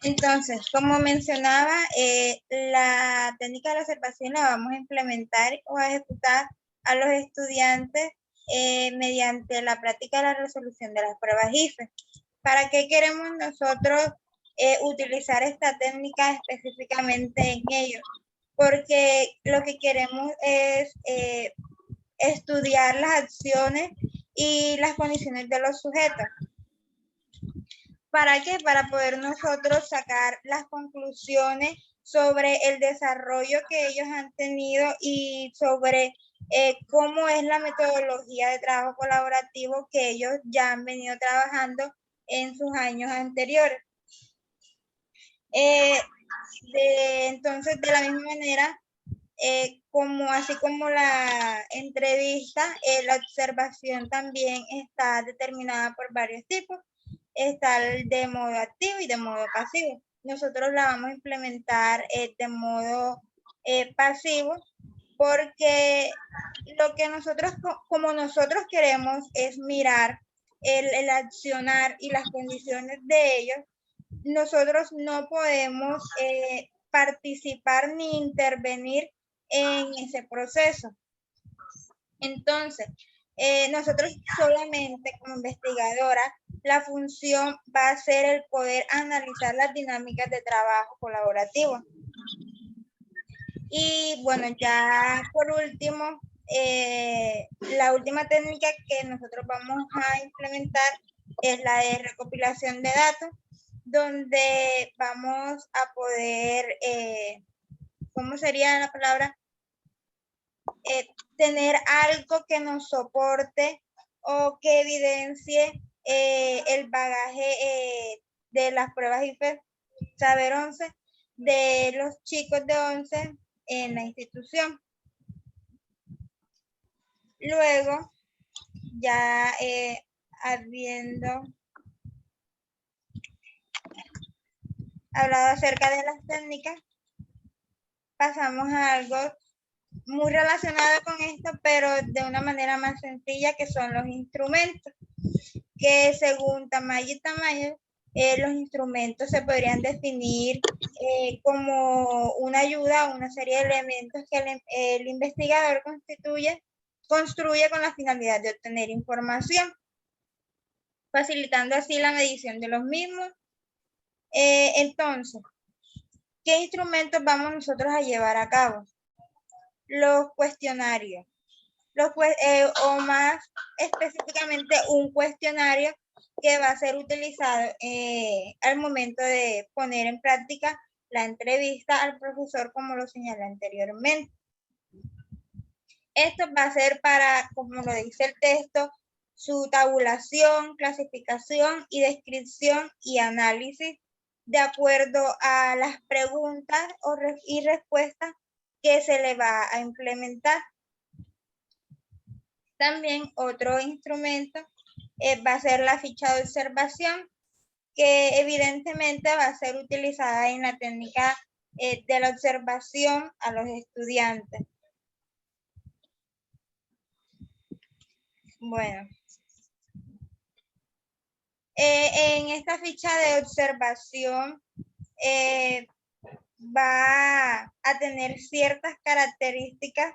Entonces, como mencionaba, la técnica de la observación la vamos a implementar o a ejecutar a los estudiantes mediante la práctica de la resolución de las pruebas IFE. ¿Para qué queremos nosotros utilizar esta técnica específicamente en ellos? Porque lo que queremos es estudiar las acciones y las condiciones de los sujetos. ¿Para qué? Para poder nosotros sacar las conclusiones sobre el desarrollo que ellos han tenido y sobre cómo es la metodología de trabajo colaborativo que ellos ya han venido trabajando en sus años anteriores. Entonces, de la misma manera, así como la entrevista, la observación también está determinada por varios tipos. Está el de modo activo y de modo pasivo. Nosotros la vamos a implementar de modo pasivo porque lo que nosotros, como nosotros queremos es mirar el accionar y las condiciones de ellos, nosotros no podemos participar ni intervenir en ese proceso. Entonces, nosotros solamente como investigadora, la función va a ser el poder analizar las dinámicas de trabajo colaborativo. Y bueno, ya por último, la última técnica que nosotros vamos a implementar es la de recopilación de datos, donde vamos a poder, ¿cómo sería la palabra? Tener algo que nos soporte o que evidencie el bagaje de las pruebas IFE Saber 11 de los chicos de 11 en la institución. Luego, ya habiendo hablado acerca de las técnicas, pasamos a algo muy relacionado con esto, pero de una manera más sencilla, que son los instrumentos, que según Tamayo y Tamayo, los instrumentos se podrían definir como una ayuda a una serie de elementos que el investigador construye con la finalidad de obtener información, facilitando así la medición de los mismos. Entonces, ¿qué instrumentos vamos nosotros a llevar a cabo? Los cuestionarios, o más específicamente un cuestionario que va a ser utilizado al momento de poner en práctica la entrevista al profesor, como lo señalé anteriormente. Esto va a ser para, como lo dice el texto, su tabulación, clasificación y descripción y análisis de acuerdo a las preguntas y respuestas que se le va a implementar. También otro instrumento va a ser la ficha de observación, que evidentemente va a ser utilizada en la técnica de la observación a los estudiantes. Bueno, en esta ficha de observación va a tener ciertas características,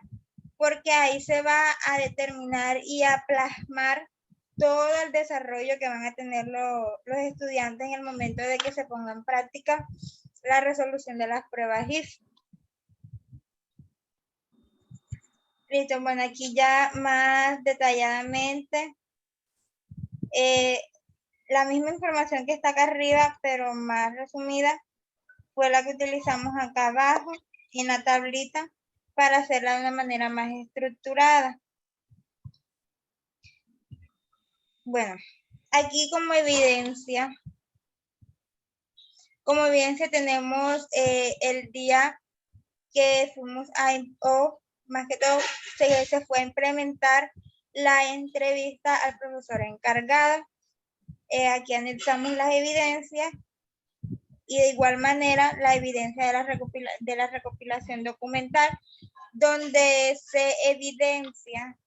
porque ahí se va a determinar y a plasmar todo el desarrollo que van a tener los estudiantes en el momento de que se ponga en práctica la resolución de las pruebas IFE. Listo, bueno, aquí ya más detalladamente, la misma información que está acá arriba, pero más resumida, fue la que utilizamos acá abajo en la tablita para hacerla de una manera más estructurada. Bueno, aquí como evidencia tenemos el día que fuimos o más que todo se fue a implementar la entrevista al profesor encargado. Aquí analizamos las evidencias y de igual manera la evidencia de la recopilación documental, donde se evidencia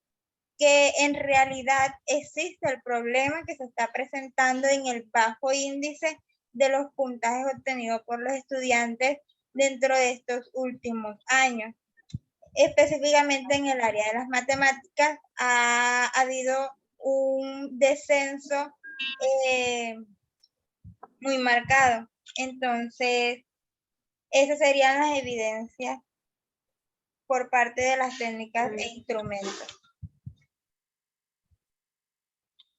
que en realidad existe el problema que se está presentando en el bajo índice de los puntajes obtenidos por los estudiantes dentro de estos últimos años. Específicamente en el área de las matemáticas ha habido un descenso muy marcado. Entonces, esas serían las evidencias por parte de las técnicas e instrumentos.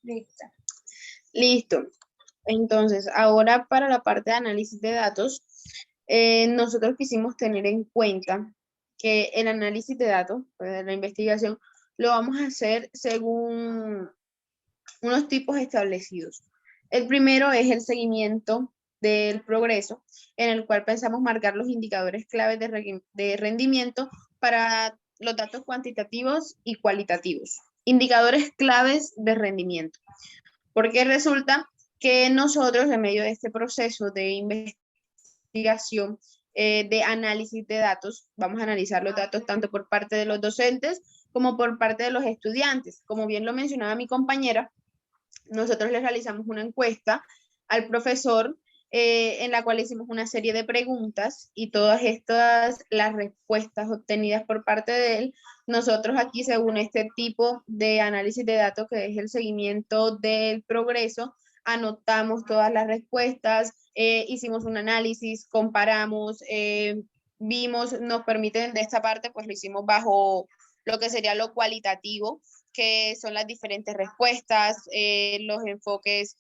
Listo. Listo. Entonces, ahora para la parte de análisis de datos, nosotros quisimos tener en cuenta que el análisis de datos, pues, de la investigación, lo vamos a hacer según unos tipos establecidos. El primero es el seguimiento del progreso, en el cual pensamos marcar los indicadores claves de rendimiento para los datos cuantitativos y cualitativos. Indicadores claves de rendimiento. Porque resulta que nosotros, en medio de este proceso de investigación, de análisis de datos, vamos a analizar los datos tanto por parte de los docentes como por parte de los estudiantes. Como bien lo mencionaba mi compañera, nosotros le realizamos una encuesta al profesor en la cual hicimos una serie de preguntas y todas estas, las respuestas obtenidas por parte de él, nosotros aquí según este tipo de análisis de datos que es el seguimiento del progreso, anotamos todas las respuestas, hicimos un análisis, comparamos, vimos, nos permiten de esta parte, pues lo hicimos bajo lo que sería lo cualitativo, que son las diferentes respuestas, los enfoques,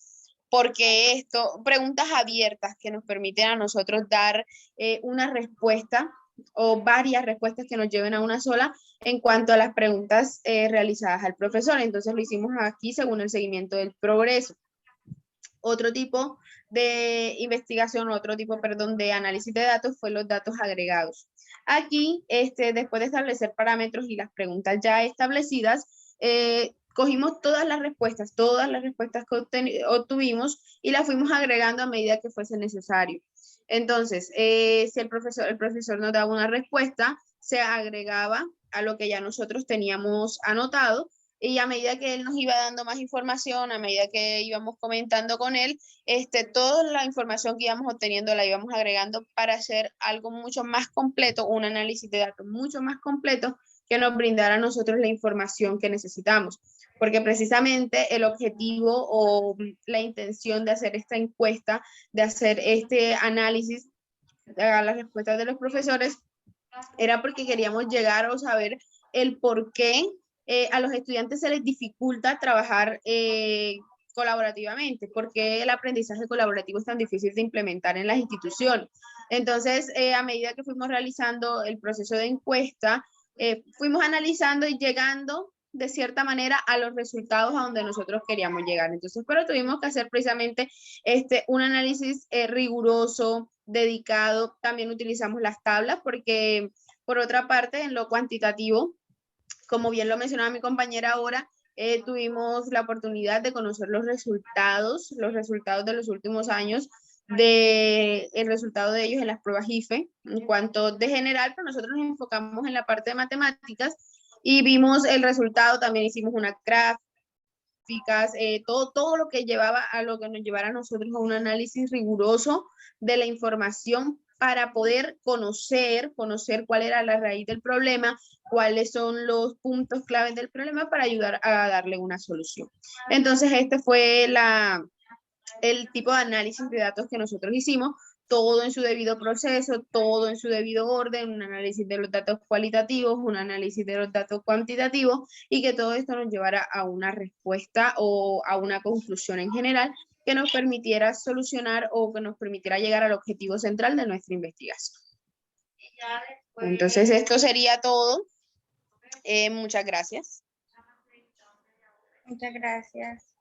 porque esto, preguntas abiertas que nos permiten a nosotros dar una respuesta o varias respuestas que nos lleven a una sola en cuanto a las preguntas realizadas al profesor. Entonces lo hicimos aquí según el seguimiento del progreso. Otro tipo de investigación, otro tipo, perdón, de análisis de datos fue los datos agregados. Aquí, después de establecer parámetros y las preguntas ya establecidas, cogimos todas las respuestas que obtuvimos y las fuimos agregando a medida que fuese necesario. Entonces, si el profesor nos daba una respuesta, se agregaba a lo que ya nosotros teníamos anotado y a medida que él nos iba dando más información, a medida que íbamos comentando con él, toda la información que íbamos obteniendo la íbamos agregando para hacer algo mucho más completo, un análisis de datos mucho más completo que nos brindara a nosotros la información que necesitamos. Porque precisamente el objetivo o la intención de hacer esta encuesta, de hacer este análisis a las respuestas de los profesores, era porque queríamos llegar a saber el por qué a los estudiantes se les dificulta trabajar colaborativamente, porque el aprendizaje colaborativo es tan difícil de implementar en las instituciones. Entonces, a medida que fuimos realizando el proceso de encuesta, fuimos analizando y llegando de cierta manera a los resultados a donde nosotros queríamos llegar. Entonces, pero tuvimos que hacer precisamente un análisis riguroso, dedicado. También utilizamos las tablas porque, por otra parte, en lo cuantitativo, como bien lo mencionaba mi compañera ahora, tuvimos la oportunidad de conocer los resultados de los últimos años, el resultado de ellos en las pruebas IFE, en cuanto de general, pero nosotros nos enfocamos en la parte de matemáticas y vimos el resultado, también hicimos una gráfica, todo lo que llevaba a lo que nos llevara a nosotros a un análisis riguroso de la información para poder conocer cuál era la raíz del problema, cuáles son los puntos claves del problema para ayudar a darle una solución. Entonces, este fue el tipo de análisis de datos que nosotros hicimos, todo en su debido proceso, todo en su debido orden, un análisis de los datos cualitativos, un análisis de los datos cuantitativos y que todo esto nos llevara a una respuesta o a una conclusión en general que nos permitiera solucionar o que nos permitiera llegar al objetivo central de nuestra investigación. Entonces, esto sería todo. Muchas gracias. Muchas gracias.